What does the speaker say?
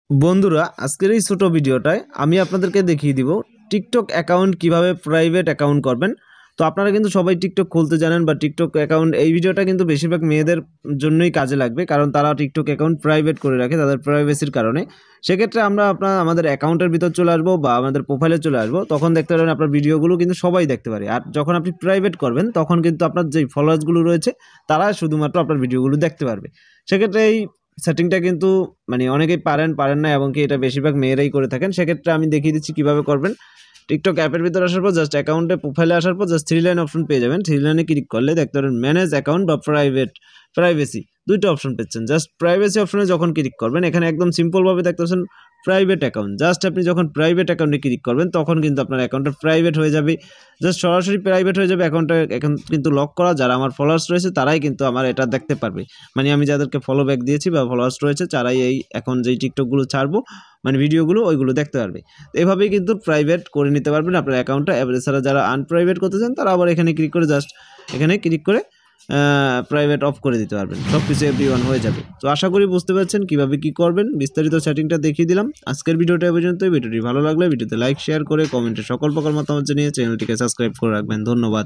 বন্ধুরা, আজকের এই ছোট ভিডিওটায় আমি আপনাদেরকে দেখিয়ে দিব টিকটক অ্যাকাউন্ট কিভাবে প্রাইভেট অ্যাকাউন্ট করবেন। তো আপনারা কিন্তু সবাই টিকটক খুলতে জানেন বা টিকটক অ্যাকাউন্ট, এই ভিডিওটা কিন্তু বেশিরভাগ মেয়েদের জন্যই কাজে লাগবে, কারণ তারা টিকটক অ্যাকাউন্ট প্রাইভেট করে রাখে তাদের প্রাইভেসির কারণে। সেক্ষেত্রে আমরা আমাদের অ্যাকাউন্টের ভিতর চলে আসবো বা আমাদের প্রোফাইলে চলে আসবো, তখন দেখতে পারেন আপনার ভিডিওগুলো কিন্তু সবাই দেখতে পারে। আর যখন আপনি প্রাইভেট করবেন তখন কিন্তু আপনার যেই ফলোয়ার্সগুলো রয়েছে তারা শুধুমাত্র আপনার ভিডিওগুলো দেখতে পারবে। সেক্ষেত্রে এই সেটিংটা কিন্তু অনেকেই পারেন না, এবং কি এটা বেশিরভাগ মেয়েরাই করে থাকেন। সেক্ষেত্রে আমি দেখিয়ে দিচ্ছি কীভাবে করবেন। টিকটক অ্যাপের ভিতরে আসার পর জাস্ট অ্যাকাউন্টে প্রোফাইলে আসার পর জাস্ট 3 লাইন অপশন পেয়ে যাবেন। 3 লাইনে ক্লিক করলে দেখতে পারেন ম্যানেজ অ্যাকাউন্ট বা প্রাইভেসি, দুইটা অপশন পেচ্ছেন। জাস্ট প্রাইভেসি অপশনে যখন ক্লিক করবেন, এখানে একদম সিম্পলভাবে দেখতে পাচ্ছেন প্রাইভেট অ্যাকাউন্ট। জাস্ট আপনি যখন প্রাইভেট অ্যাকাউন্টে ক্লিক করবেন তখন কিন্তু আপনার অ্যাকাউন্টটা প্রাইভেট হয়ে যাবে। জাস্ট সরাসরি প্রাইভেট হয়ে যাবে অ্যাকাউন্টটা। এখন কিন্তু লক করা, যারা আমার ফলোয়ার্স রয়েছে তারাই কিন্তু আমার এটা দেখতে পারবে। আমি যাদেরকে ফলো ব্যাক দিয়েছি বা ফলোয়ার্স রয়েছে তারাই এই এখন যেই টিকটকগুলো ছাড়বো ভিডিওগুলো ওইগুলো দেখতে পারবে। তো এভাবেই কিন্তু প্রাইভেট করে নিতে পারবেন আপনার অ্যাকাউন্টটা। এছাড়া যারা আনপ্রাইভেট করতে চান তারা আবার এখানে ক্লিক করে জাস্ট এখানে ক্লিক করে প্রাইভেট অফ করে দিতে পারবেন। সব কিছু এভরিওয়ান হয়ে যাবে। তো আশা করি বুঝতে পারছেন কীভাবে কী করবেন। বিস্তারিত সেটিংটা দেখিয়ে দিলাম। আজকের ভিডিওটা এ পর্যন্তই। ভিডিওটি ভালো লাগলে ভিডিওতে লাইক শেয়ার করে কমেন্টে সকল প্রকার মতামত জানিয়ে চ্যানেলটিকে সাবস্ক্রাইব করে রাখবেন। ধন্যবাদ।